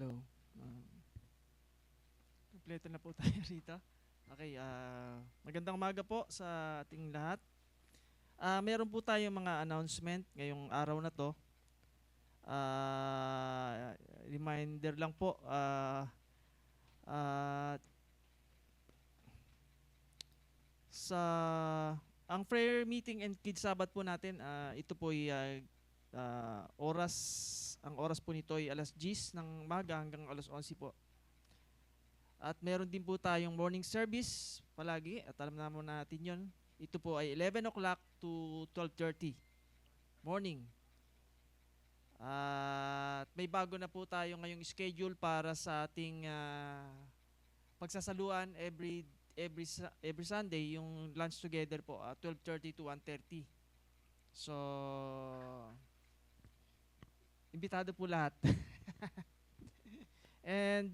Hello. Kompleto na po tayo rito. Okay, magandang umaga po sa ating lahat. Meron po tayong mga announcement ngayong araw na to. Reminder lang po, sa ang prayer meeting and kids Sabbath po natin, ito po ay ang oras po nito ay alas 10 ng maga hanggang alas 11 po. At meron din po tayong morning service palagi at alam naman natin yon. Ito po ay 11 o'clock to 12:30 morning. At may bago na po tayo ngayong schedule para sa ating pagsasaluan every Sunday, yung lunch together po, 12:30 to 1:30. So, imbitado po lahat. And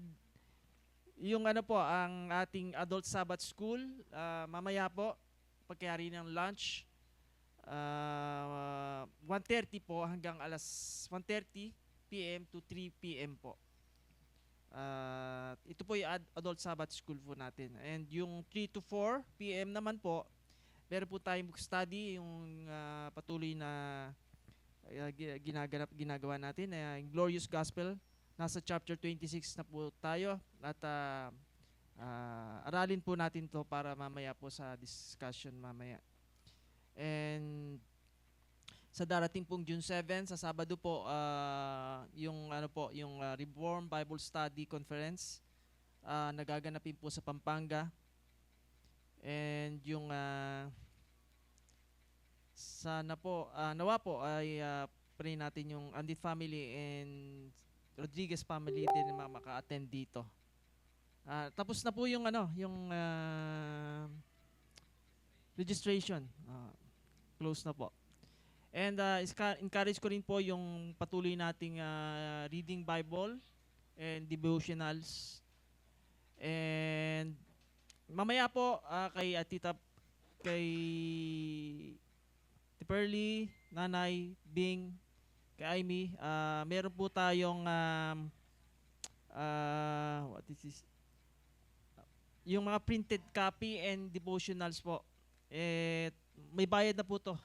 yung ang ating adult Sabbath school, mamaya po, pagkayari ng lunch, 1:30 po hanggang alas 1:30 p.m. to 3 p.m. po. Ito po yung adult Sabbath school po natin. And yung 3 to 4 p.m. naman po, meron po tayong book study, yung patuloy na ginagawa natin, yung Glorious Gospel. Nasa chapter 26 na po tayo at aralin po natin to para mamaya po sa discussion mamaya. And sa darating pong June 7 sa Sabado po, yung Reform Bible Study Conference, nagaganapin po sa Pampanga. And yung sana po, nawa po ay pray natin yung Andit family and Rodriguez family din na maka-attend dito. Tapos na po yung registration. Close na po. And encourage ko rin po yung patuloy nating reading Bible and devotionals. And mamaya po kay Pearly, Nanay, Bing, kay Amy, meron po tayong what is this? Yung mga printed copy and devotionals po. May bayad na po to.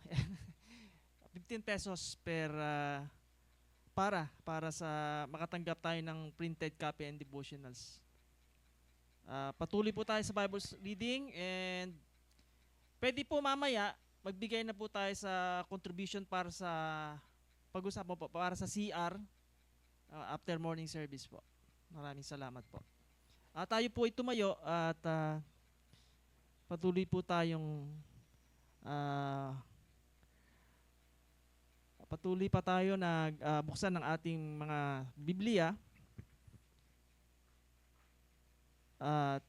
15 pesos per para sa makatanggap tayo ng printed copy and devotionals. Patuloy po tayo sa Bible reading and pwede po mamaya magbigay na po tayo sa contribution para sa pag-usapan po para sa CR after morning service po. Maraming salamat po. Tayo po ay tumayo at patuloy po tayong patuloy pa tayo na buksan ng ating mga Biblia at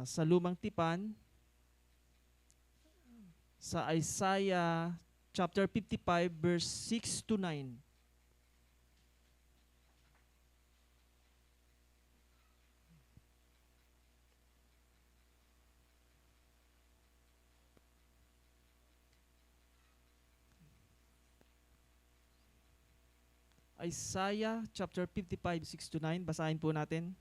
sa Lumang Tipan sa Isaiah chapter 55 verse 6 to 9. Isaiah chapter 55, 6 to 9. Basahin po natin.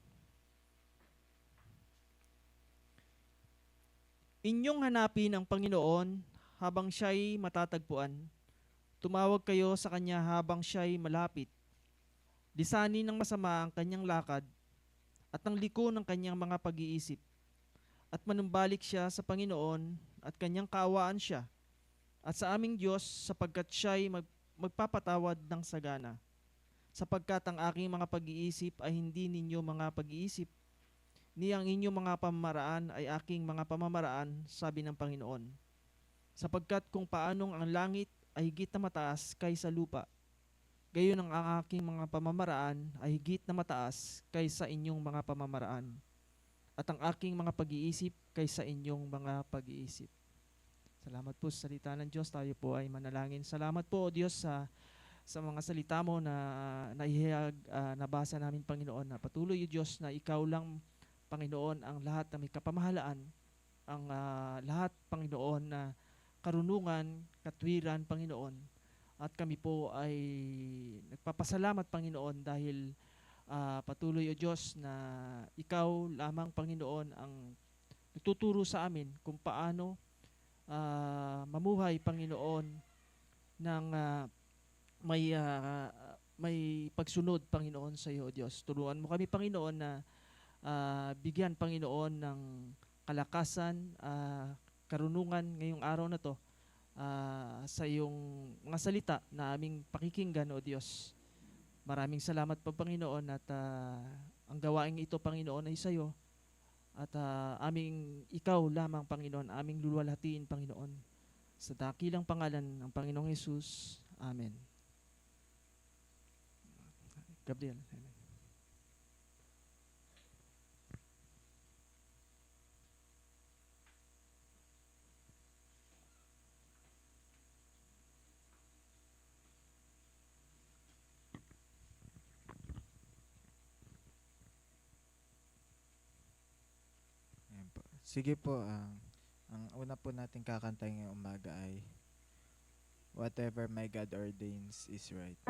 Inyong hanapin ang Panginoon habang siya'y matatagpuan. Tumawag kayo sa Kanya habang siya'y malapit. Lisanin ng masama ang kanyang lakad at ang liko ng kanyang mga pag-iisip. At manumbalik siya sa Panginoon at kanyang kaawaan siya. At sa aming Diyos sapagkat siya'y magpapatawad ng sagana. Sapagkat ang aking mga pag-iisip ay hindi ninyo mga pag-iisip, ni ang inyong mga pamamaraan ay aking mga pamamaraan, sabi ng Panginoon. Sapagkat kung paanong ang langit ay higit na mataas kaysa lupa, gayon ang aking mga pamamaraan ay higit na mataas kaysa inyong mga pamamaraan, at ang aking mga pag-iisip kaysa inyong mga pag-iisip. Salamat po sa salita ng Diyos. Tayo po ay manalangin. Salamat po, Diyos, sa mga salita mo na naihayag, nabasa namin, Panginoon, na patuloy, Diyos, na ikaw lang, Panginoon, ang lahat na may kapamahalaan, ang lahat, Panginoon, na karunungan, katwiran, Panginoon. At kami po ay nagpapasalamat, Panginoon, dahil Patuloy, O Diyos, na Ikaw lamang, Panginoon, ang nagtuturo sa amin kung paano mamuhay, Panginoon, ng may pagsunod, Panginoon, sa iyo, O Diyos. Turuan mo kami, Panginoon, na bigyan, Panginoon, ng kalakasan, karunungan ngayong araw na to sa iyong mga salita na aming pakikinggan, O Diyos. Maraming salamat po, Panginoon, at ang gawaing ito, Panginoon, ay sa iyo. At ikaw lamang, Panginoon, aming luluwalhatiin, Panginoon. Sa dakilang pangalan ng Panginoong Hesus. Amen. Gabriel. Amen. Ayan po. Sige po, ang una po natin kakantay ngayong umaga ay Whatever My God Ordains is Right.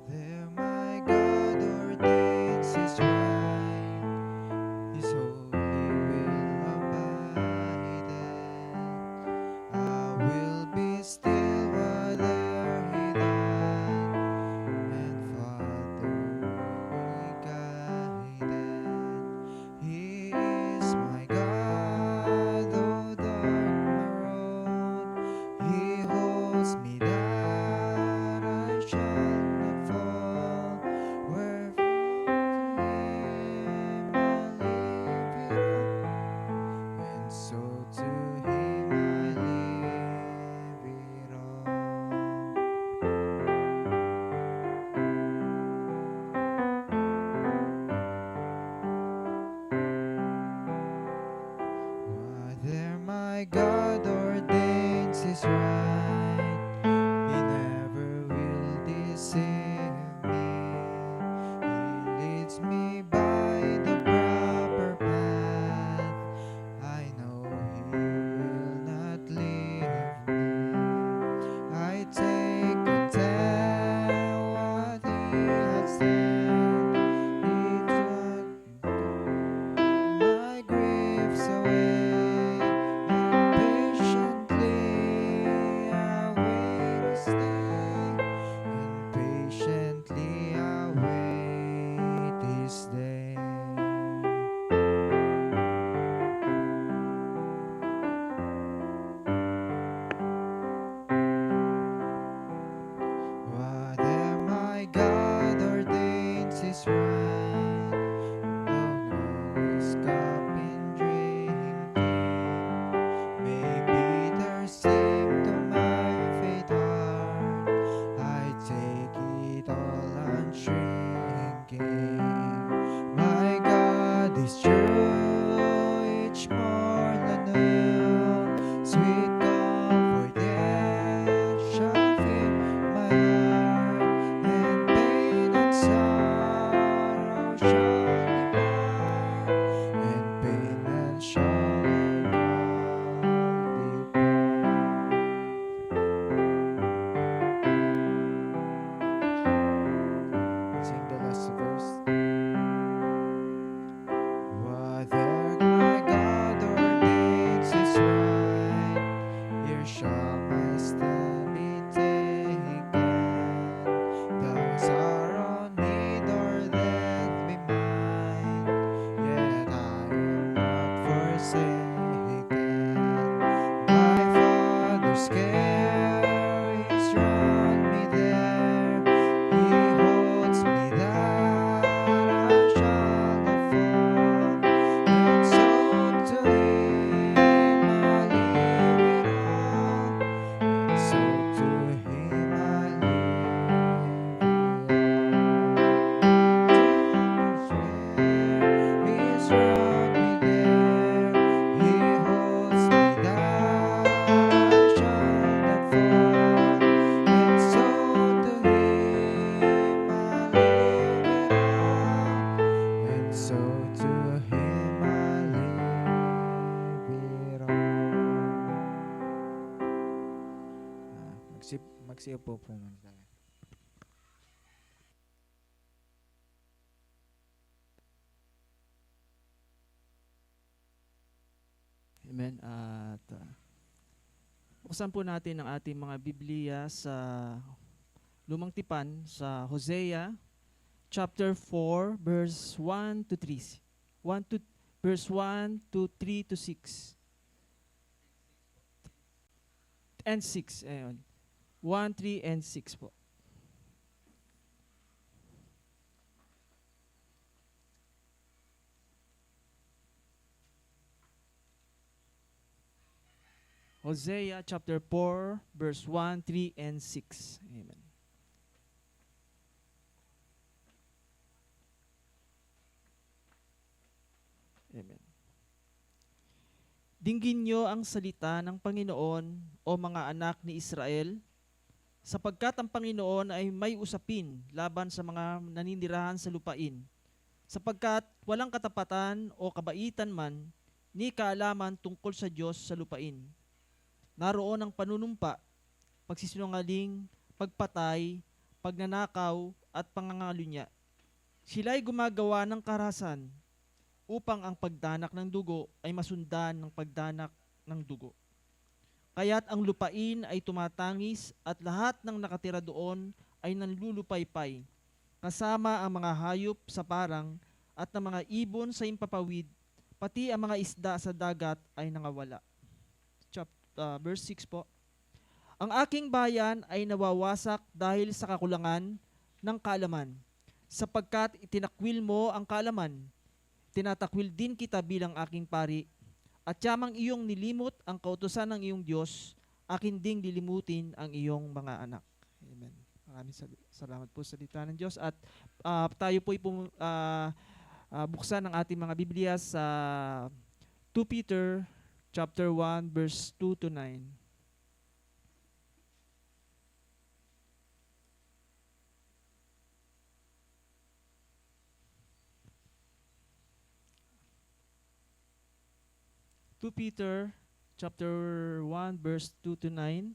Whatever my God ordains is right, His holy will abide. I will be still while He done, and follow He guided. He is my God, though dark my road. He holds me that I shall not fall. Wherefore to Him I leave it all, and so to Him I leave it all. Whatever my God ordains is right. He never will deceive me. He leads me by the proper path. I know He will not leave me. I take content what He has said. He took my griefs away, and patiently I wait to stay, and patiently I wait this day. Whatever my God ordains is right. Though now is cup in drinking, maybe there seem to my faint heart. I take it all unshrinking. My God is true, each morn anew. Sweet comfort yet shall fill my heart, and pain and sorrow shall depart, and pain and sorrow depart. Sing the last verse. Whatever my God ordains is right. Here shall my stand be taken. Thou sorrow, need, or death be mine, yet I am not forsaken. My Father's care is round me there. He holds me that I shall not fall, and so to Him I leave it Magsiupo po muna tayo. Amen. At buksan po natin ang ating mga Biblia sa Lumang Tipan sa Hosea chapter 4 verse 1 to 3. 1 to verse 1 to 3 to 6. And 6. Ayun. 1, 3, and 6 po. Hosea chapter 4 verse 1, 3, and 6. Amen. Amen. Dinggin niyo ang salita ng Panginoon, o mga anak ni Israel, sapagkat ang Panginoon ay may usapin laban sa mga naninirahan sa lupain, sapagkat walang katapatan o kabaitan man, ni kaalaman tungkol sa Diyos sa lupain. Naroon ang panunumpa, pagsisinungaling, pagpatay, pagnanakaw, at pangangalunya. Sila'y gumagawa ng karahasan, upang ang pagdanak ng dugo ay masundan ng pagdanak ng dugo. Kaya't ang lupain ay tumatangis at lahat ng nakatira doon ay nanlulupaypay, kasama ang mga hayop sa parang at ng mga ibon sa impapawid, pati ang mga isda sa dagat ay nangawala. Verse 6 po. Ang aking bayan ay nawawasak dahil sa kakulangan ng kaalaman, sapagkat itinakwil mo ang kaalaman. Tinatakwil din kita bilang aking pari, at yamang iyong nilimot ang kautusan ng iyong Diyos, akin ding lilimutin ang iyong mga anak. Amen. Maraming salamat po sa salita ng Diyos. At tayo po buksan ang ating mga Biblia sa 2 Peter chapter 1 verse 2 to 9. Peter chapter 1 verse 2 to 9.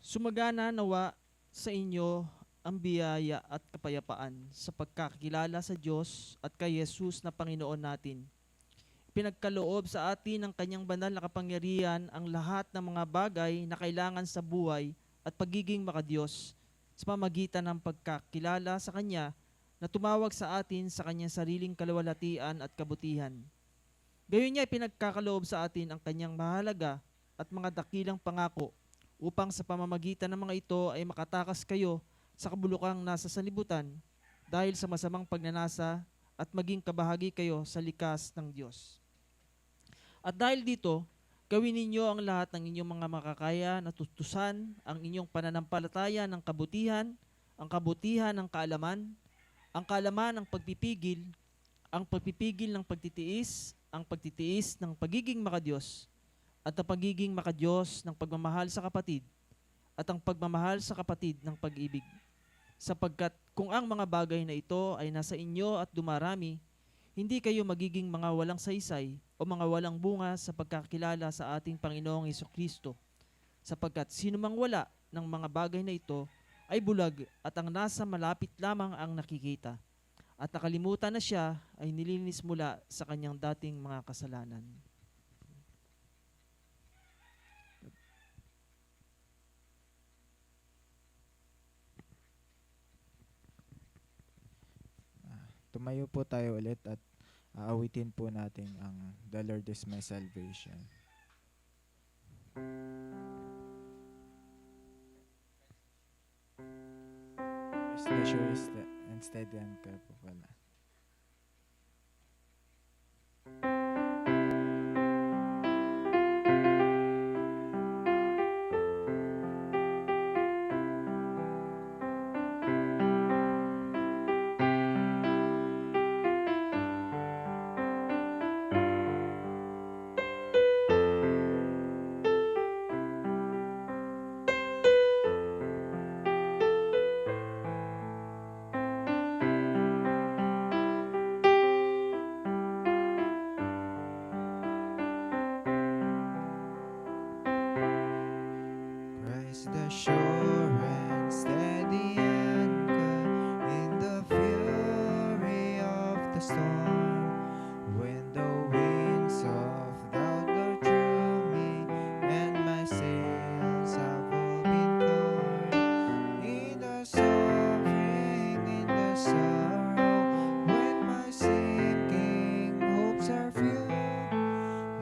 Sumagana nawa sa inyo ang biyaya at kapayapaan sa pagkakilala sa Diyos at kay Jesus na Panginoon natin. Pinagkaloob sa atin ng kanyang banal na kapangyarihan ang lahat ng mga bagay na kailangan sa buhay at pagiging makadiyos sa pamagitan ng pagkakilala sa Kanya na tumawag sa atin sa Kanyang sariling kaluwalhatian at kabutihan. Gayon niya pinagkakaloob sa atin ang Kanyang mahalaga at mga dakilang pangako upang sa pamamagitan ng mga ito ay makatakas kayo sa kabulukang nasa sanlibutan dahil sa masamang pagnanasa at maging kabahagi kayo sa likas ng Diyos. At dahil dito, gawin ninyo ang lahat ng inyong mga makakaya na tustusan ang inyong pananampalataya ng kabutihan, ang kabutihan ng kaalaman, ang kaalaman ng pagpipigil, ang pagpipigil ng pagtitiis, ang pagtitiis ng pagiging makadiyos, at ang pagiging makadiyos ng pagmamahal sa kapatid, at ang pagmamahal sa kapatid ng pag-ibig. Sapagkat kung ang mga bagay na ito ay nasa inyo at dumarami, hindi kayo magiging mga walang saysay o mga walang bunga sa pagkakilala sa ating Panginoong Hesukristo. Sapagkat sino mang wala ng mga bagay na ito ay bulag at ang nasa malapit lamang ang nakikita. At nakalimutan na siya ay nilinis mula sa kanyang dating mga kasalanan. Tumayo po tayo ulit at aawitin po natin ang The Lord is my salvation. The sure is and steady anchor po pala. sorrow, when my sinking hopes are few,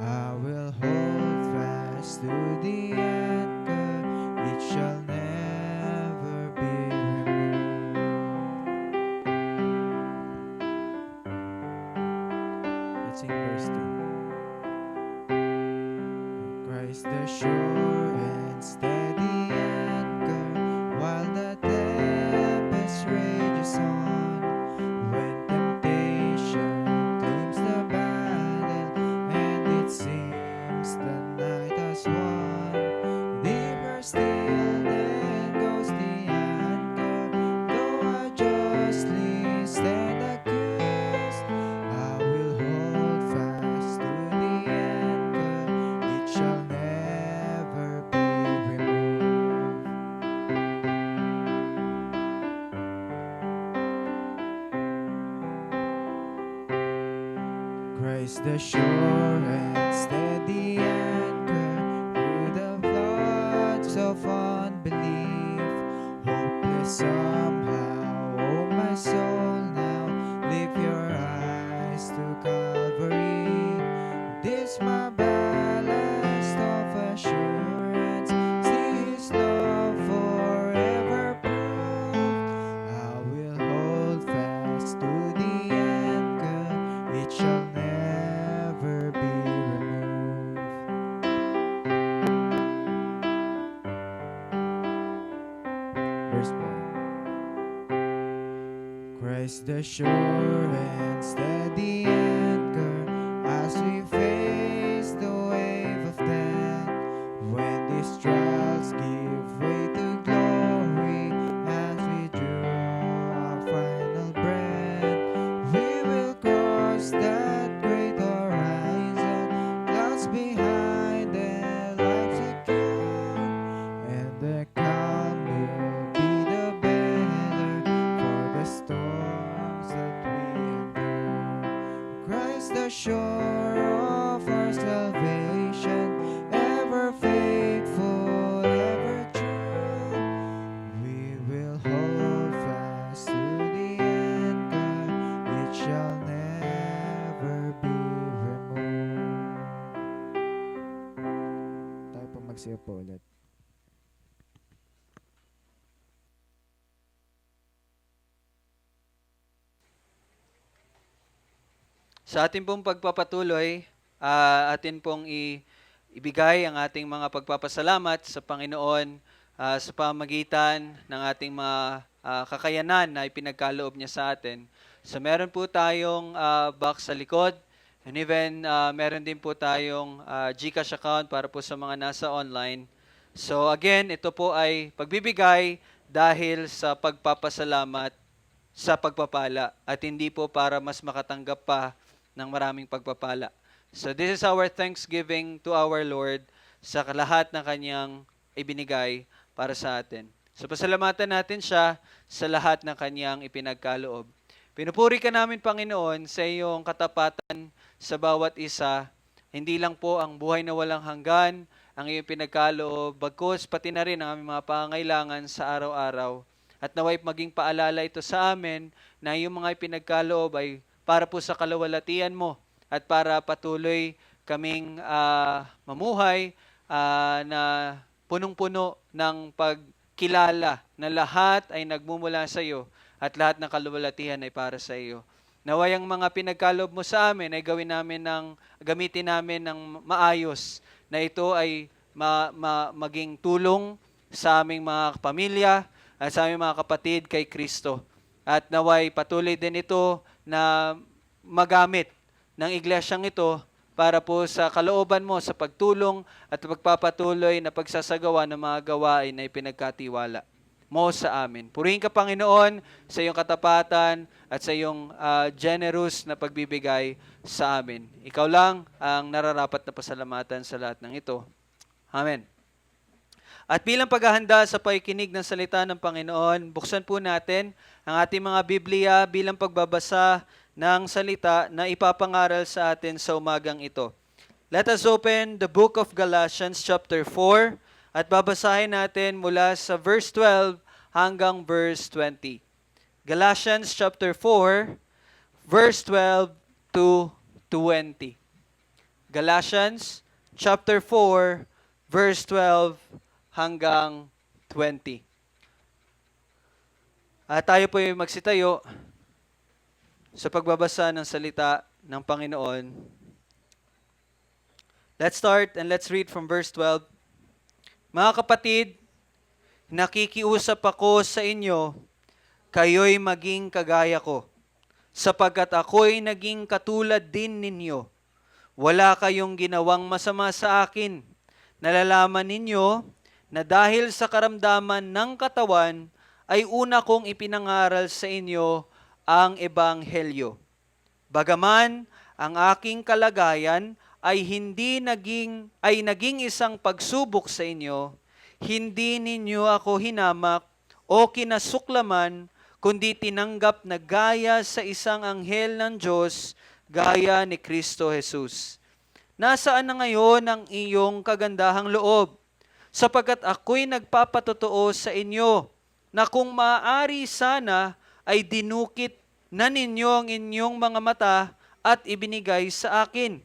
I will hold fast to the anchor, it shall never be removed. Let's sing verse 2. Christ the sure and steady anchor, while the tempest rages on. When temptation claims the battle, and it seems the night has won, deeper still then goes the anchor, though I justly stand accused, I will hold fast to the anchor, it shall never be removed. Christ the sure and steady anchor, through the floods of unbelief, hopeless somehow, oh my soul, now lift your eyes to Calvary. This my ballast of assurance, see His love forever proved. I will hold fast to the anchor, it shall never be removed. Verse 4. Christ the sure and steady anchor, as we face the wave of death, when these trials give way to glory, as we draw our final breath, we will cross that great horizon, clouds behind and life secure, and the calm will be the better for the storms that we endure. Christ the shore of our salvation, ever faithful, ever true, we will hold fast to the anchor, it shall never be removed. Tayo po magsiyo po ulit. Sa ating pong pagpapatuloy, atin pong ibigay ang ating mga pagpapasalamat sa Panginoon sa pamagitan ng ating mga kakayanan na ipinagkaloob niya sa atin. So meron po tayong box sa likod, and even meron din po tayong GCash account para po sa mga nasa online. So again, ito po ay pagbibigay dahil sa pagpapasalamat sa pagpapala at hindi po para mas makatanggap pa ng maraming pagpapala. So this is our thanksgiving to our Lord sa lahat ng kanyang ibinigay para sa atin. So pasalamatan natin siya sa lahat ng kanyang ipinagkaloob. Pinupuri ka namin, Panginoon, sa iyong katapatan sa bawat isa. Hindi lang po ang buhay na walang hanggan ang iyong pinagkaloob, bagkus pati na rin ang aming mga pangangailangan sa araw-araw. At naway maging paalala ito sa amin na yung mga ipinagkaloob ay para po sa kalawalatian mo at para patuloy kaming mamuhay na punong-puno ng pagkilala na lahat ay nagmumula sa iyo at lahat ng kalawalatian ay para sa iyo. Naway ang mga pinagkaloob mo sa amin ay gamitin namin ng maayos, na ito ay maging tulong sa aming mga pamilya at sa aming mga kapatid kay Kristo. At naway patuloy din ito na magamit ng iglesyang ito para po sa kalooban mo sa pagtulong at pagpapatuloy na pagsasagawa ng mga gawain na ipinagkatiwala mo sa amin. Purihin ka, Panginoon, sa iyong katapatan at sa iyong generous na pagbibigay sa amin. Ikaw lang ang nararapat na pasalamatan sa lahat ng ito. Amen. At bilang paghahanda sa pakikinig ng salita ng Panginoon, buksan po natin ang ating mga Biblia bilang pagbabasa ng salita na ipapangaral sa atin sa umagang ito. Let us open the book of Galatians chapter 4 at babasahin natin mula sa verse 12 hanggang verse 20. Galatians chapter 4, verse 12 to 20. Galatians chapter 4, verse 12 hanggang 20. At tayo po ay magsitayo sa pagbabasa ng salita ng Panginoon. Let's start and let's read from verse 12. Mga kapatid, nakikiusap ako sa inyo, kayo'y maging kagaya ko, sapagkat ako'y naging katulad din ninyo. Wala kayong ginawang masama sa akin. Nalalaman ninyo na dahil sa karamdaman ng katawan, ay una kong ipinangaral sa inyo ang Ebanghelyo. Bagaman ang aking kalagayan ay naging isang pagsubok sa inyo, hindi ninyo ako hinamak o kinasuklaman, kundi tinanggap na gaya sa isang anghel ng Diyos, gaya ni Kristo Jesus. Nasaan na ngayon ang iyong kagandahang loob? Sapagkat ako'y nagpapatotoo sa inyo na kung maaari sana ay dinukit na ninyo ang inyong mga mata at ibinigay sa akin.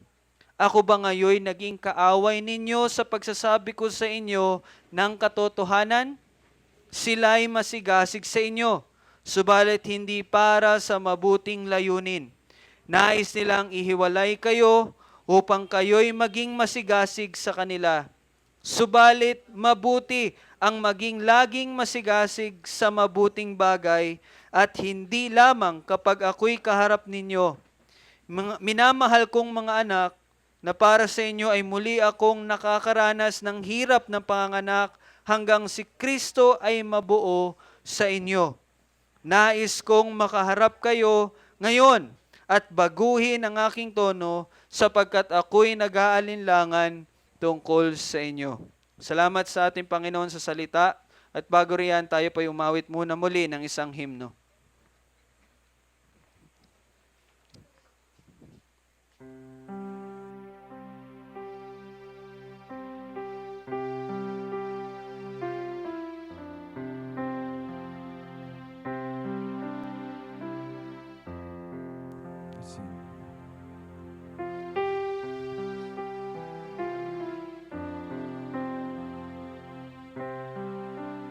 Ako ba ngayon naging kaaway ninyo sa pagsasabi ko sa inyo ng katotohanan? Sila'y masigasig sa inyo, subalit hindi para sa mabuting layunin. Nais nilang ihiwalay kayo upang kayo'y maging masigasig sa kanila. Subalit mabuti ang maging laging masigasig sa mabuting bagay at hindi lamang kapag ako'y kaharap ninyo. Minamahal kong mga anak, na para sa inyo ay muli akong nakakaranas ng hirap ng panganganak hanggang si Kristo ay mabuo sa inyo. Nais kong makaharap kayo ngayon at baguhin ang aking tono sapagkat ako'y nag-aalinlangan tungkol sa inyo. Salamat sa ating Panginoon sa salita at bago riyan tayo pa umawit muna muli ng isang himno.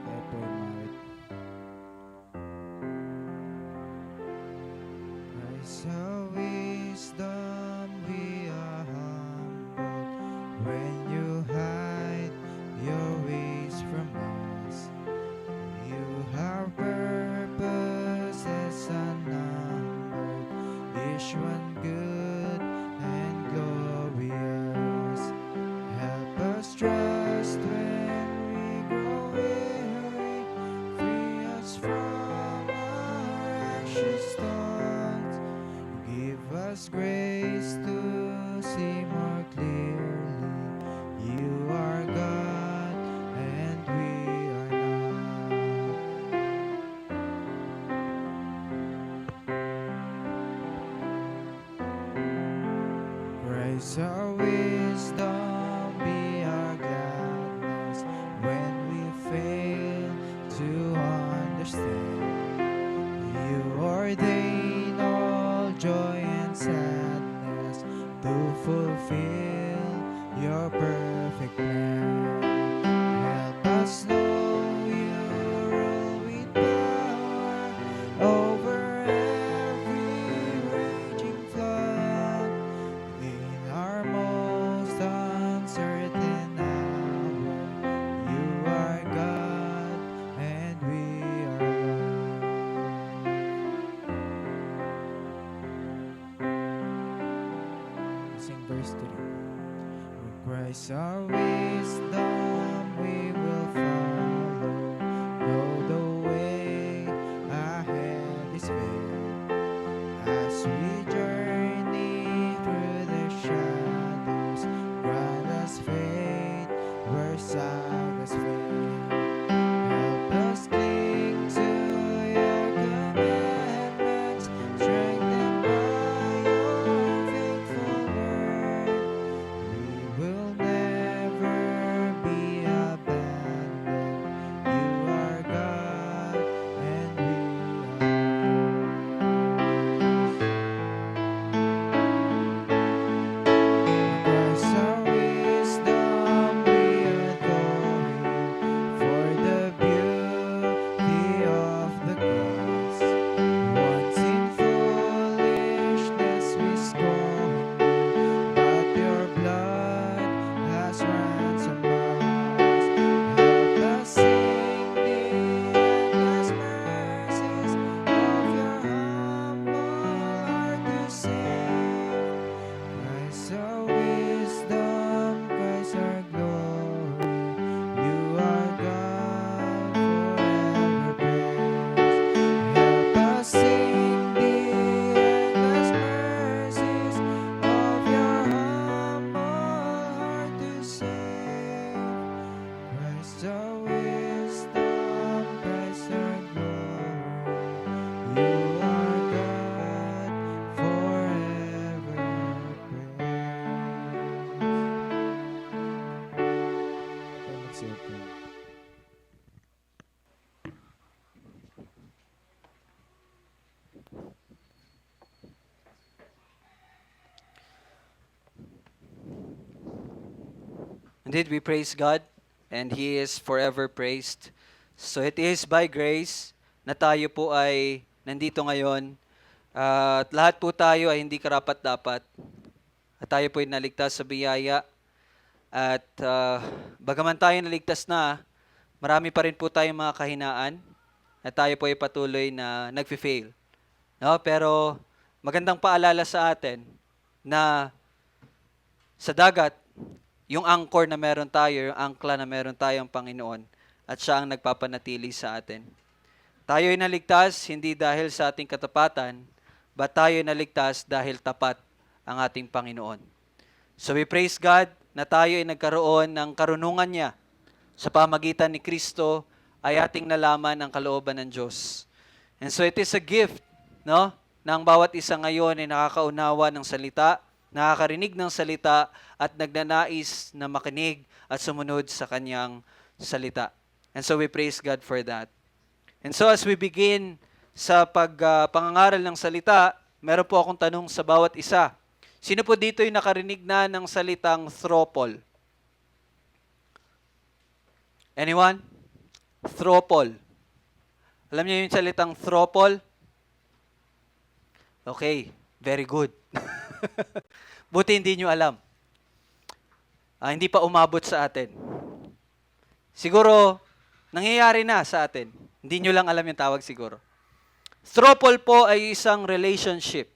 Tayo po umawit. By sa wisdom we are humbled when you hide your ways from us. You have purposes unnumbered, each one good and glorious. Help us trust when we grow weary, free us from our anxious thoughts. Give us grace to see more clearly. You are God and we are not. Christ our wisdom, be our gladness when we fail to understand. You ordain all joy and sadness to fulfill your perfect plan. Help us know you rule with power over every raging flood. In our most uncertain hour, you are God and we are loved. Sing verse 3. With Christ our wisdom we will follow, though the way ahead is veiled. As we journey through the shadows, grant us faith where sagas fade. Help us cling to your commandments, strengthened by your faithful word. We will never be Indeed, we praise God, and He is forever praised. So it is by grace na tayo po ay nandito ngayon. At lahat po tayo ay hindi karapat-dapat. At tayo po ay naligtas sa biyaya. At bagaman tayo naligtas na, marami pa rin po tayong mga kahinaan. At tayo po ay patuloy na nag-fail. No? Pero magandang paalala sa atin na sa dagat, yung anchor na meron tayo, yung angkla na meron tayong Panginoon, at siya ang nagpapanatili sa atin. Tayo ay naligtas hindi dahil sa ating katapatan, but tayo ay naligtas dahil tapat ang ating Panginoon. So we praise God na tayo ay nagkaroon ng karunungan niya sa pamagitan ni Kristo ay ating nalaman ang kalooban ng Diyos. And so it is a gift, no? Na ang bawat isa ngayon ay nakakaunawa ng salita, nakakarinig ng salita, at nagnanais na makinig at sumunod sa kanyang salita. And so we praise God for that. And so as we begin sa pangangaral ng salita, meron po akong tanong sa bawat isa. Sino po dito yung nakarinig na ng salitang thropol? Anyone? Thropol. Alam niyo yung salitang thropol? Okay, very good. Buti hindi nyo alam. Hindi pa umabot sa atin. Siguro, nangyayari na sa atin. Hindi nyo lang alam yung tawag siguro. Throuple po ay isang relationship.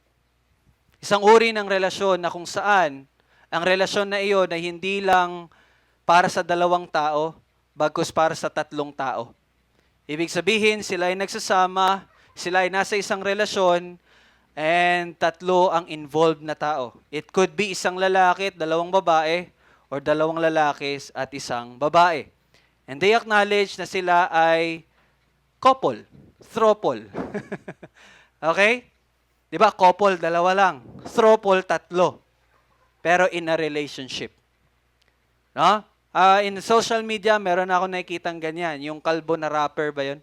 Isang uri ng relasyon na kung saan ang relasyon na iyon ay hindi lang para sa dalawang tao, bagkus para sa tatlong tao. Ibig sabihin, sila ay nagsasama, sila ay nasa isang relasyon, and tatlo ang involved na tao. It could be isang lalaki at dalawang babae, or dalawang lalaki at isang babae. And they acknowledge na sila ay couple, throuple. Okay? Di ba? Couple, dalawa lang. Throuple, tatlo. Pero in a relationship. No? In social media, meron ako nakikitang ganyan. Yung kalbo na rapper ba yun?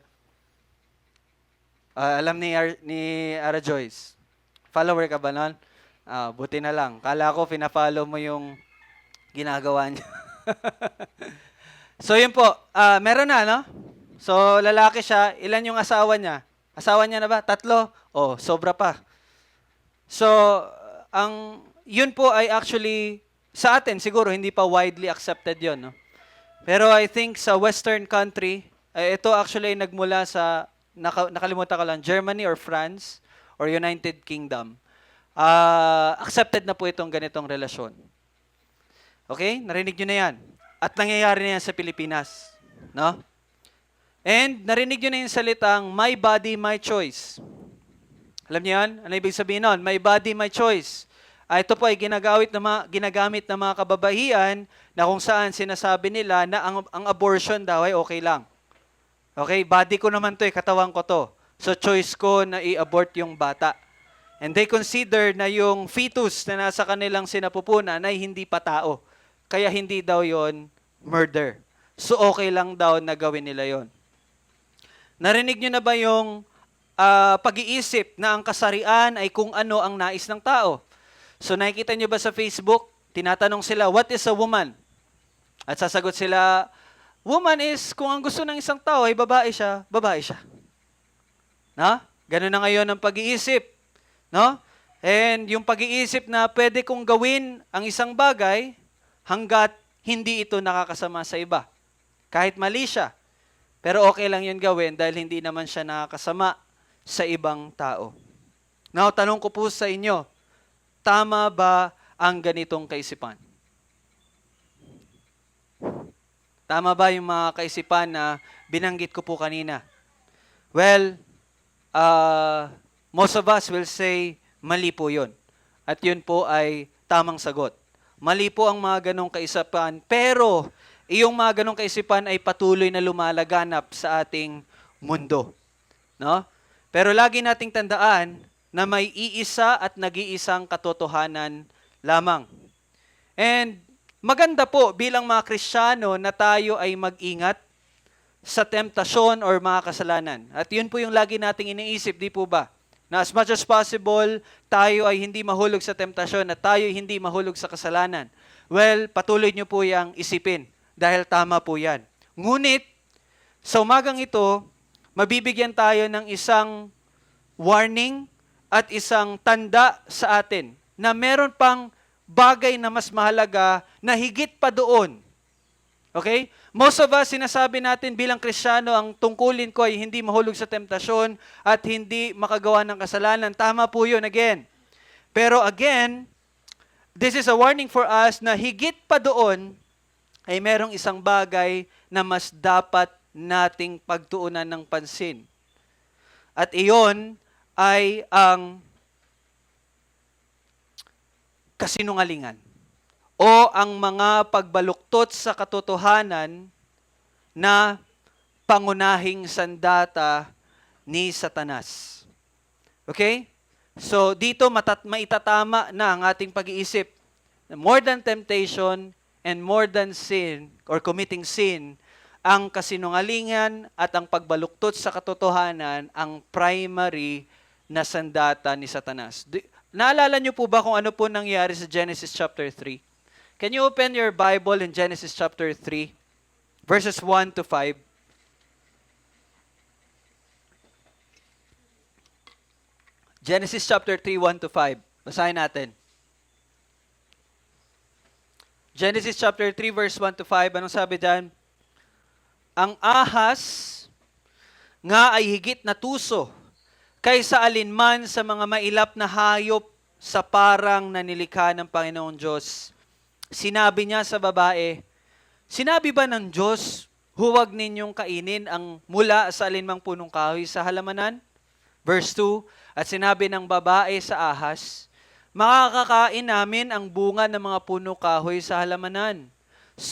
Alam ni Ara Joyce. Follower ka ba nun? Buti na lang. Kala ko, pina-follow mo yung ginagawa niya. So, yun po. Meron na, no? So, lalaki siya. Ilan yung asawa niya? Asawa niya na ba? 3? Oh, sobra pa. So, yun po ay actually, sa atin, siguro, hindi pa widely accepted yun, no? Pero I think sa Western country, ito actually nagmula sa, nakalimutan ko lang, Germany or France or United Kingdom. Accepted na po itong ganitong relasyon. Okay? Narinig nyo na yan. At nangyayari na yan sa Pilipinas. No? And narinig nyo na yung salitang, my body, my choice. Alam niyo yan? Ano ibig sabihin nun? My body, my choice. Ito po ay ginagamit ng mga kababaihan na kung saan sinasabi nila na ang abortion daw ay okay lang. Okay? Body ko naman to, katawan ko to. So choice ko na i-abort yung bata. And they consider na yung fetus na nasa kanilang sinapupunan ay hindi pa tao. Kaya hindi daw yon murder. So okay lang daw na gawin nila yon. Narinig nyo na ba yung pag-iisip na ang kasarian ay kung ano ang nais ng tao? So nakikita nyo ba sa Facebook, tinatanong sila, what is a woman? At sasagot sila, woman is kung ang gusto ng isang tao ay babae siya, babae siya. No? Ganun na ngayon ang pag-iisip. No? And yung pag-iisip na pwede kong gawin ang isang bagay hanggat hindi ito nakakasama sa iba. Kahit mali siya. Pero okay lang yun gawin dahil hindi naman siya nakakasama sa ibang tao. Now, tanong ko po sa inyo, tama ba ang ganitong kaisipan? Tama ba yung mga kaisipan na binanggit ko po kanina? Well, most of us will say, mali po yun. At yun po ay tamang sagot. Mali po ang mga ganong kaisipan, pero iyong mga ganong kaisipan ay patuloy na lumalaganap sa ating mundo. No? Pero lagi nating tandaan na may iisa at nag-iisang katotohanan lamang. And maganda po bilang mga Kristiyano na tayo ay mag-ingat sa temptasyon or mga kasalanan. At yun po yung lagi nating iniisip, di po ba? Na as much as possible, tayo ay hindi mahulog sa temptasyon at tayo ay hindi mahulog sa kasalanan. Well, patuloy nyo po yung isipin dahil tama po yan. Ngunit, sa umagang ito, mabibigyan tayo ng isang warning at isang tanda sa atin na meron pang bagay na mas mahalaga na higit pa doon. Okay? Most of us, sinasabi natin bilang Kristiyano, ang tungkulin ko ay hindi mahulog sa temptasyon at hindi makagawa ng kasalanan. Tama po yun again. Pero again, this is a warning for us na higit pa doon ay merong isang bagay na mas dapat nating pagtuunan ng pansin. At iyon ay ang kasinungalingan o ang mga pagbaluktot sa katotohanan na pangunahing sandata ni Satanas. Okay? So dito maitatama na ang ating pag-iisip. More than temptation and more than sin or committing sin, ang kasinungalingan at ang pagbaluktot sa katotohanan ang primary na sandata ni Satanas. Naalala niyo po ba kung ano po nangyari sa Genesis chapter 3? Can you open your Bible in Genesis chapter 3, verses 1 to 5? Genesis chapter 3, 1 to 5. Basahin natin. Genesis chapter 3, verse 1 to 5. Anong sabi dyan? Ang ahas nga ay higit na tuso kaysa alinman sa mga mailap na hayop sa parang na nilikha ng Panginoong Diyos. Sinabi niya sa babae, sinabi ba ng Diyos, huwag ninyong kainin ang mula sa alinmang punong kahoy sa halamanan? Verse 2, at sinabi ng babae sa ahas, makakakain namin ang bunga ng mga puno kahoy sa halamanan.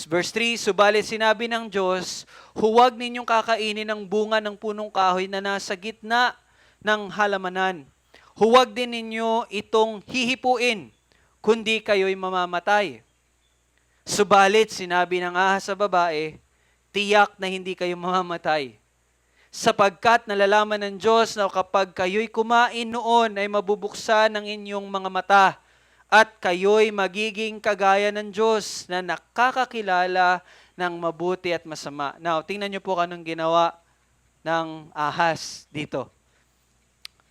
Verse 3, subalit sinabi ng Diyos, huwag ninyong kakainin ang bunga ng punong kahoy na nasa gitna ng halamanan. Huwag din ninyo itong hihipuin, kundi kayo'y mamamatay. Subalit sinabi ng ahas sa babae, tiyak na hindi kayo mamamatay. Sapagkat nalalaman ng Diyos na kapag kayo'y kumain noon ay mabubuksan ang inyong mga mata at kayo'y magiging kagaya ng Diyos na nakakakilala ng mabuti at masama. Now, tingnan niyo po anong ginawa ng ahas dito.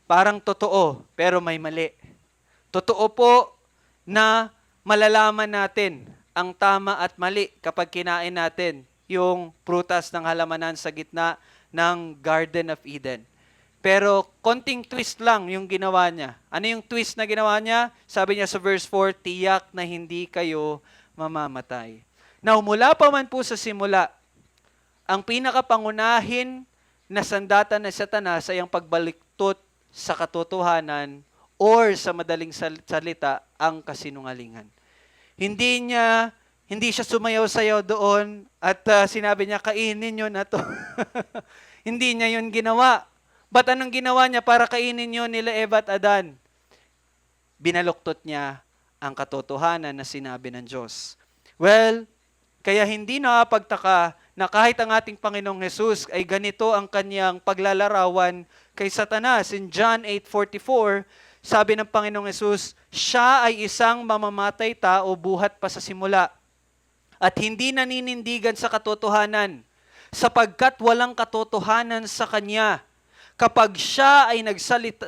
Parang totoo, pero may mali. Totoo po na malalaman natin ang tama at mali kapag kinain natin yung prutas ng halamanan sa gitna ng Garden of Eden. Pero konting twist lang yung ginawa niya. Ano yung twist na ginawa niya? Sabi niya sa verse 4, tiyak na hindi kayo mamamatay. Now, mula pa man po sa simula, ang pinakapangunahin na sandata na Satanas ay ang pagbaliktod sa katotohanan or sa madaling salita, ang kasinungalingan. Hindi siya sumayaw-sayaw doon at sinabi niya, kainin nyo na to. Hindi niya yun ginawa. Ba't anong ginawa niya para kainin nyo nila Eva at Adan? Binaluktot niya ang katotohanan na sinabi ng Diyos. Well, kaya hindi nakapagtaka na kahit ang ating Panginoong Jesus ay ganito ang kanyang paglalarawan kay Satanas. In John 8:44, sabi ng Panginoong Jesus, siya ay isang mamamatay tao buhat pa sa simula at hindi naninindigan sa katotohanan sapagkat walang katotohanan sa kanya. Kapag siya ay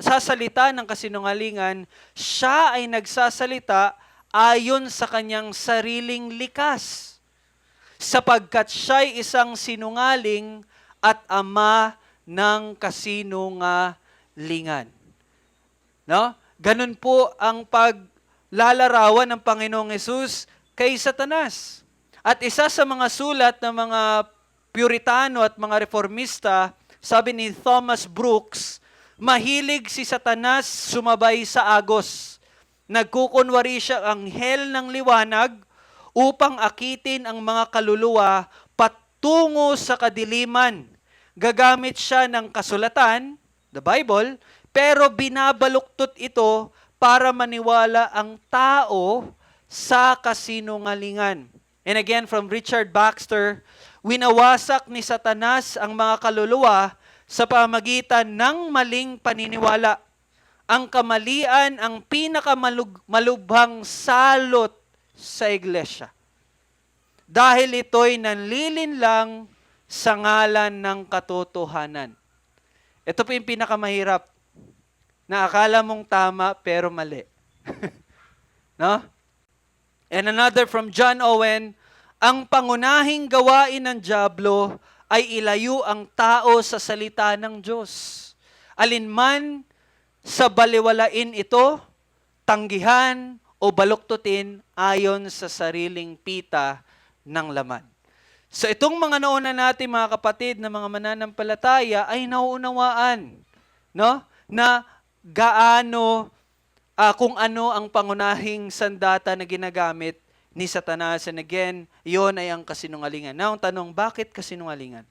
sasalita ng kasinungalingan, siya ay nagsasalita ayon sa kanyang sariling likas. Sapagkat siya'y isang sinungaling at ama ng kasinungalingan. No? Ganun po ang paglalarawan ng Panginoong Hesus kay Satanas. At isa sa mga sulat ng mga Puritano at mga Reformista, sabi ni Thomas Brooks, mahilig si Satanas sumabay sa agos. Nagkukunwari siya anghel ng liwanag upang akitin ang mga kaluluwa patungo sa kadiliman. Gagamit siya ng kasulatan, the Bible, pero binabaluktot ito para maniwala ang tao sa kasinungalingan. And again, from Richard Baxter, winawasak ni Satanas ang mga kaluluwa sa pamagitan ng maling paniniwala. Ang kamalian ang pinakamalubhang salot sa iglesia. Dahil ito'y nanlilinlang sa ngalan ng katotohanan. Ito po yung pinakamahirap, na akala mong tama pero mali. No? And another from John Owen, ang pangunahing gawain ng dyablo ay ilayo ang tao sa salita ng Diyos. Alinman sa baliwalain ito, tanggihan o baluktutin ayon sa sariling pita ng laman. So itong mga nauna natin mga kapatid na mga mananampalataya ay nauunawaan, no? Na gaano kung ano ang pangunahing sandata na ginagamit ni Satanas. And again, yon ay ang kasinungalingan. Now, ang tanong, bakit kasinungalingan?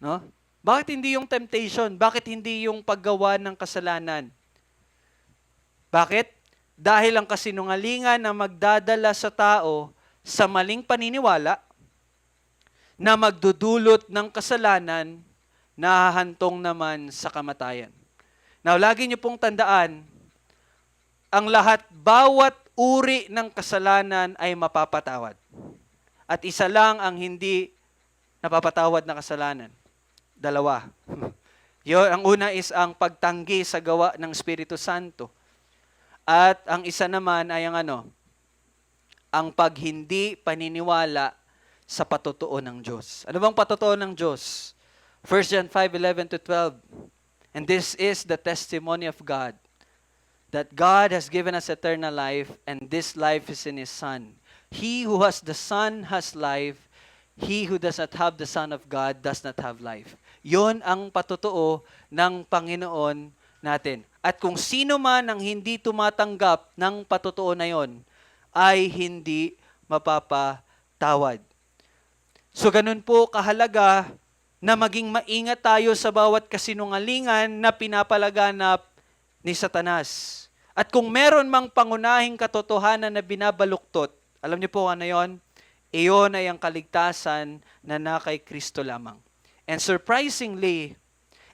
No? Bakit hindi yung temptation? Bakit hindi yung paggawa ng kasalanan? Bakit? Dahil ang kasinungalingan na magdadala sa tao sa maling paniniwala na magdudulot ng kasalanan na hahantong naman sa kamatayan. Now, lagi niyo pong tandaan, ang lahat, bawat uri ng kasalanan ay mapapatawad. At isa lang ang hindi napapatawad na kasalanan. Dalawa. Ang una is ang pagtanggi sa gawa ng Espiritu Santo. At ang isa naman ay ang paghindi paniniwala sa patutuo ng Diyos. Ano bang patutuo ng Diyos? 1 John 5:11-12. And this is the testimony of God, that God has given us eternal life, and this life is in His Son. He who has the Son has life. He who does not have the Son of God does not have life. Yon ang patutuo ng Panginoon natin. At kung sino man ang hindi tumatanggap ng patutuo na yon, ay hindi mapapatawad. So ganun po kahalaga na maging maingat tayo sa bawat kasinungalingan na pinapalaganap ni Satanas. At kung meron mang pangunahing katotohanan na binabaluktot, alam niyo po ano yon? Iyon ay ang kaligtasan na kay Kristo lamang. And surprisingly,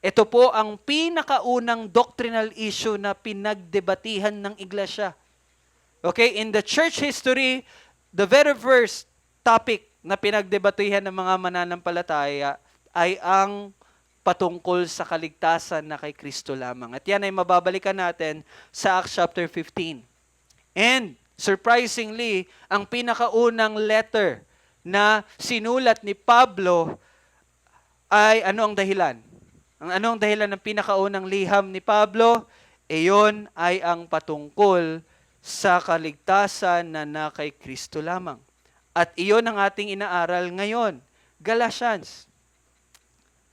ito po ang pinakaunang doctrinal issue na pinagdebatihan ng iglesia. Okay, in the church history, the very first topic na pinagdebatihan ng mga mananampalataya ay ang patungkol sa kaligtasan na kay Kristo lamang. At yan ay mababalikan natin sa Acts chapter 15. And surprisingly, ang pinakaunang letter na sinulat ni Pablo ay ano ang dahilan? Ano ang dahilan ng pinakaunang liham ni Pablo? Iyon ay ang patungkol sa kaligtasan na kay Kristo lamang. At iyon ang ating inaaral ngayon. Galatians.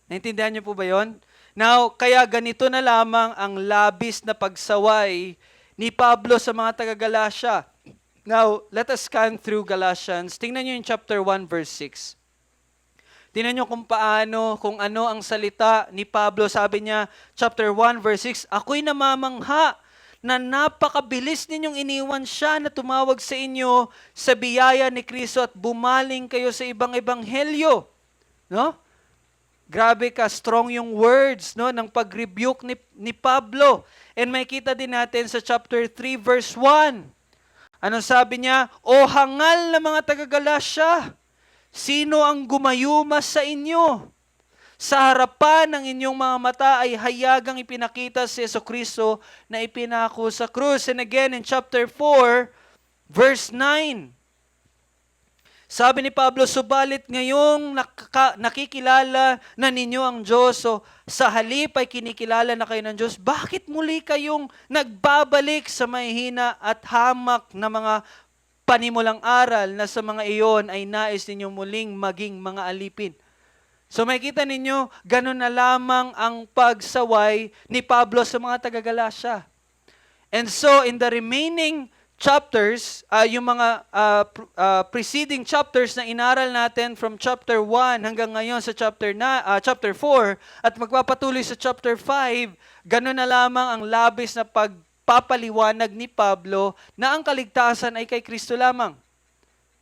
Naintindihan niyo po ba yon? Now, kaya ganito na lamang ang labis na pagsaway ni Pablo sa mga taga-Galatia. Now, let us scan through Galatians. Tingnan niyo yung chapter 1, verse 6. Tingnan niyo kung ano ang salita ni Pablo. Sabi niya, chapter 1, verse 6, ako'y namamangha na napakabilis ninyong iniwan siya na tumawag sa inyo sa biyaya ni Kristo at bumaling kayo sa ibang ebanghelyo. No? Grabe ka, strong yung words ng pag-rebuke ni Pablo. And makita din natin sa chapter 3, verse 1. Anong sabi niya? O hangal na mga taga-Galatia, sino ang gumayuma sa inyo? Sa harapan ng inyong mga mata ay hayagang ipinakita si Jesucristo na ipinako sa krus. And again, in chapter 4, verse 9, sabi ni Pablo, subalit ngayong nakikilala na ninyo ang Diyos, so sa halip ay kinikilala na kayo ng Diyos, bakit muli kayong nagbabalik sa mahihina at hamak na mga panimulang aral na sa mga iyon ay nais ninyo muling maging mga alipin? So makikita ninyo, ganun na lamang ang pagsaway ni Pablo sa mga taga-Galatia. And so in the remaining chapters, yung mga preceding chapters na inaral natin from chapter 1 hanggang ngayon sa chapter 4 at magpapatuloy sa chapter 5, ganun na lamang ang labis na pagpapaliwanag ni Pablo na ang kaligtasan ay kay Kristo lamang.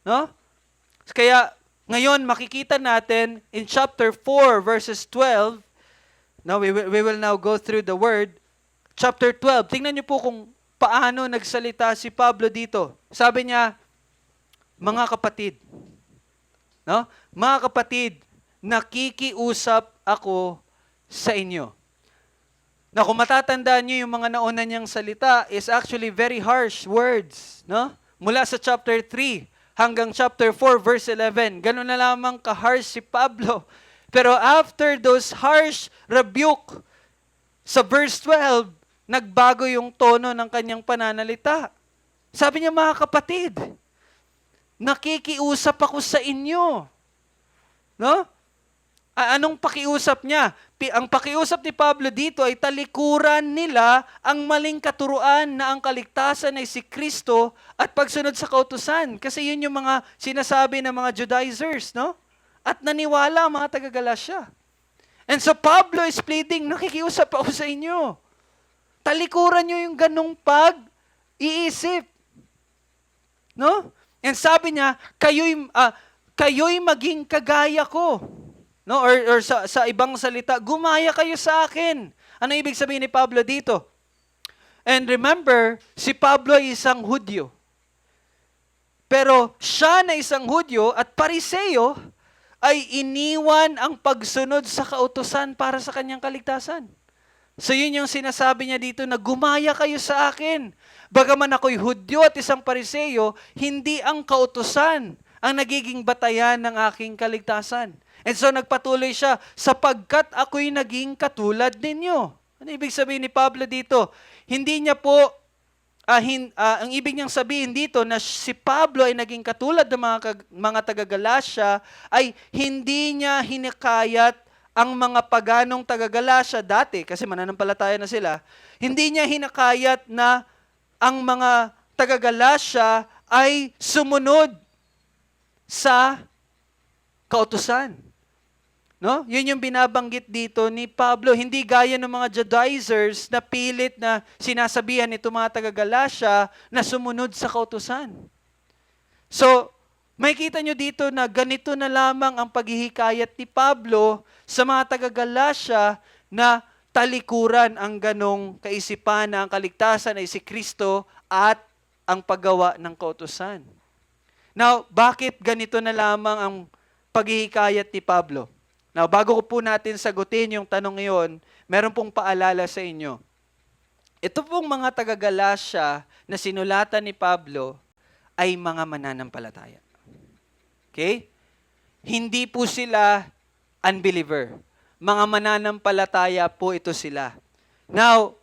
No? Kaya ngayon makikita natin in chapter 4 verses 12, now we will now go through the word, chapter 12. Tingnan niyo po kung paano nagsalita si Pablo dito. Sabi niya, mga kapatid, no? Mga kapatid, nakikiusap ako sa inyo. Na kung matatandaan niyo yung mga nauna niyang salita is actually very harsh words, no? Mula sa chapter 3 hanggang chapter 4 verse 11. Ganun na lamang ka-harsh si Pablo. Pero after those harsh rebuke, sa verse 12, nagbago yung tono ng kanyang pananalita. Sabi niya, mga kapatid, nakikiusap ako sa inyo. No? Anong pakiusap niya? Ang pakiusap ni Pablo dito ay talikuran nila ang maling katuruan na ang kaligtasan ay si Kristo at pagsunod sa kautusan. Kasi yun yung mga sinasabi ng mga Judaizers, no? At naniwala ang mga taga-Galasya. And so Pablo is pleading, nakikiusap ako sa inyo. Talikuran nyo yung ganong pag-iisip. No? And sabi niya, kayo'y maging kagaya ko. No? Or sa ibang salita, gumaya kayo sa akin. Ano ibig sabihin ni Pablo dito? And remember, si Pablo ay isang Hudyo. Pero siya na isang Hudyo at Pariseo ay iniwan ang pagsunod sa kautusan para sa kanyang kaligtasan. So yun yung sinasabi niya dito na gumaya kayo sa akin. Bagaman ako'y Hudyo at isang Pariseo, hindi ang kautusan ang nagiging batayan ng aking kaligtasan. And so nagpatuloy siya, sapagkat ako'y naging katulad ninyo. Ano ibig sabihin ni Pablo dito? Hindi niya po, ang ibig niyang sabihin dito na si Pablo ay naging katulad ng mga taga-Galasya ay hindi niya hinikayat ang mga paganong taga-Galasya dati, kasi mananampalataya na sila, hindi niya hinakayat na ang mga taga-Galasya ay sumunod sa kautusan. No? Yun yung binabanggit dito ni Pablo. Hindi gaya ng mga Judaizers na pilit na sinasabihan nito mga taga-Galasya na sumunod sa kautusan. So, makikita nyo dito na ganito na lamang ang paghihikayat ni Pablo sa mga taga-Galasya na talikuran ang ganong kaisipan na ang kaligtasan ay si Kristo at ang paggawa ng kautusan. Now, bakit ganito na lamang ang paghihikayat ni Pablo? Now, bago ko po natin sagutin yung tanong ngayon, meron pong paalala sa inyo. Ito pong mga taga-Galasya na sinulatan ni Pablo ay mga mananampalataya. Okay? Hindi po sila unbeliever. Mga mananampalataya po ito sila. Now,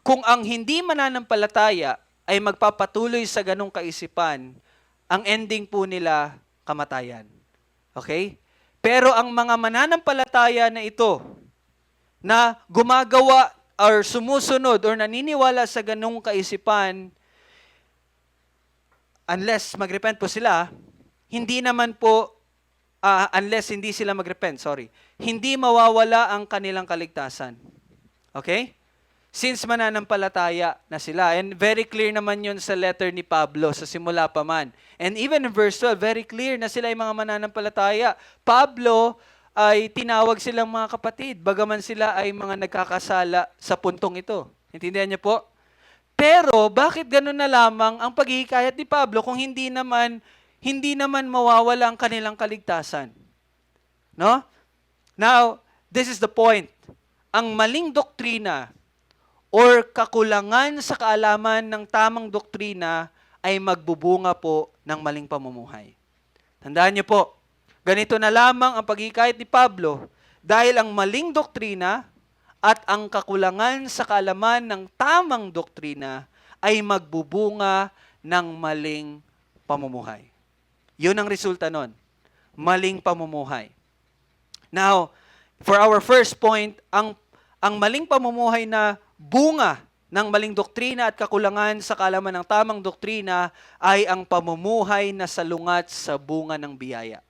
kung ang hindi mananampalataya ay magpapatuloy sa ganong kaisipan, ang ending po nila, kamatayan. Okay? Pero ang mga mananampalataya na ito, na gumagawa or sumusunod or naniniwala sa ganong kaisipan, unless mag-repent po sila, hindi naman po, unless hindi sila mag-repent, hindi mawawala ang kanilang kaligtasan. Okay? Since mananampalataya na sila. And very clear naman yun sa letter ni Pablo, sa simula pa man. And even in verse 12, very clear na sila ay mga mananampalataya. Pablo ay tinawag silang mga kapatid, bagaman sila ay mga nagkakasala sa puntong ito. Intindihan niyo po? Pero, bakit ganun na lamang ang paghihikayat ni Pablo kung hindi naman mawawala ang kanilang kaligtasan? No? Now, this is the point. Ang maling doktrina or kakulangan sa kaalaman ng tamang doktrina ay magbubunga po ng maling pamumuhay. Tandaan niyo po, ganito na lamang ang paghihikayat ni Pablo dahil ang maling doktrina at ang kakulangan sa kaalaman ng tamang doktrina ay magbubunga ng maling pamumuhay. Yun ang resulta nun. Maling pamumuhay. Now, for our first point, ang maling pamumuhay na bunga ng maling doktrina at kakulangan sa kaalaman ng tamang doktrina ay ang pamumuhay na salungat sa bunga ng biyaya.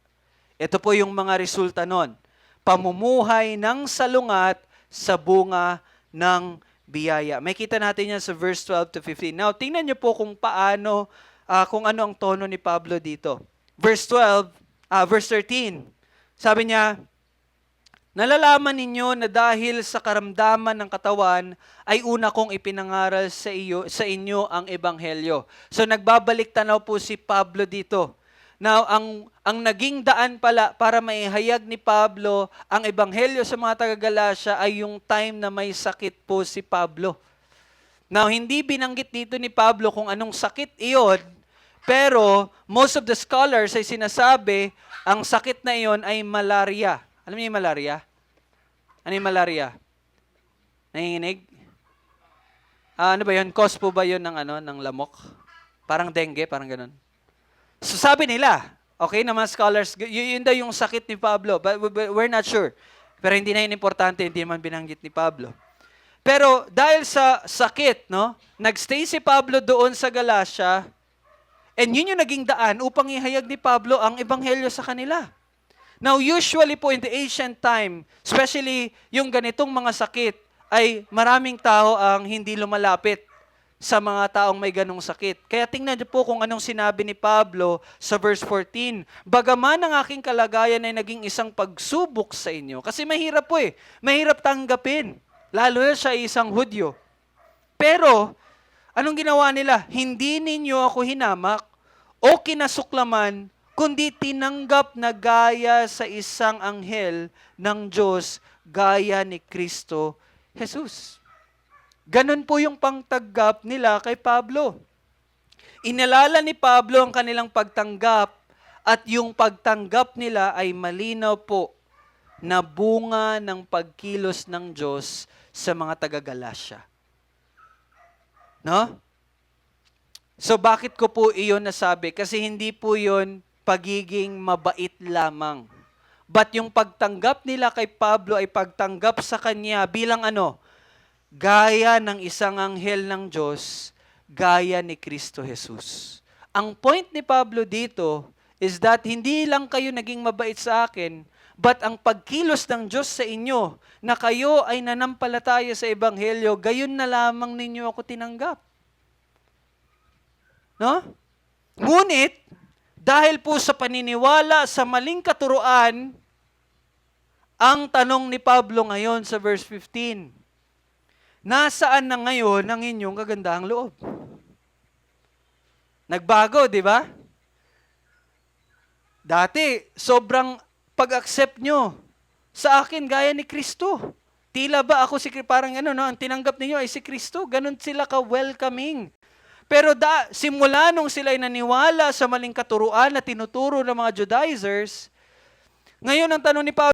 Ito po yung mga resulta nun. Pamumuhay ng salungat sa bunga ng biyaya. May kita natin yan sa verse 12 to 15. Now, tingnan niyo po kung paano, kung ano ang tono ni Pablo dito. Verse 13, sabi niya, Nalalaman ninyo na dahil sa karamdaman ng katawan ay una kong ipinangaral sa inyo ang ebanghelyo. So nagbabalik tanaw po si Pablo dito. Now, ang naging daan pala para maihayag ni Pablo ang ebanghelyo sa mga taga-Galacia ay yung time na may sakit po si Pablo. Now, hindi binanggit dito ni Pablo kung anong sakit iyon, pero most of the scholars ay sinasabi ang sakit na iyon ay malaria. Alam niyo yung malaria? Ano yung malaria? Nanginginig? Ano ba yun? Cause po ba yun ng lamok? Parang dengue, parang ganun. So sabi nila, okay na mga scholars, yun daw yung sakit ni Pablo, but we're not sure. Pero hindi na yun importante, hindi naman binanggit ni Pablo. Pero dahil sa sakit, no, nagstay si Pablo doon sa Galacia, and yun yung naging daan upang ihayag ni Pablo ang ebanghelyo sa kanila. Now, usually po in the ancient time, especially yung ganitong mga sakit, ay maraming tao ang hindi lumalapit sa mga taong may ganong sakit. Kaya tingnan niyo po kung anong sinabi ni Pablo sa verse 14. Bagaman ang aking kalagayan ay naging isang pagsubok sa inyo. Kasi mahirap po eh. Mahirap tanggapin. Lalo na siya isang Hudyo. Pero, anong ginawa nila? Hindi ninyo ako hinamak o kinasuklaman, kundi tinanggap na gaya sa isang anghel ng Diyos, gaya ni Kristo Jesus. Ganon po yung pangtanggap nila kay Pablo. Inalala ni Pablo ang kanilang pagtanggap at yung pagtanggap nila ay malinaw po na bunga ng pagkilos ng Diyos sa mga taga-Galacia. No? So bakit ko po iyon nasabi? Kasi hindi po iyon pagiging mabait lamang. But yung pagtanggap nila kay Pablo ay pagtanggap sa kanya bilang ano? Gaya ng isang anghel ng Diyos, gaya ni Kristo Jesus. Ang point ni Pablo dito is that hindi lang kayo naging mabait sa akin, but ang pagkilos ng Diyos sa inyo na kayo ay nanampalataya sa ebanghelyo, gayon na lamang ninyo ako tinanggap. No? Ngunit, dahil po sa paniniwala sa maling katuruan, ang tanong ni Pablo ngayon sa verse 15, nasaan na ngayon ang inyong kagandahang loob? Nagbago, di ba? Dati, sobrang pag-accept nyo sa akin gaya ni Kristo. Tila ba ako parang ang tinanggap niyo ay si Kristo. Ganon sila ka-welcoming. Pero simula nung sila ay naniwala sa maling katuruan na tinuturo ng mga Judaizers, ngayon ang tanong ni Pablo,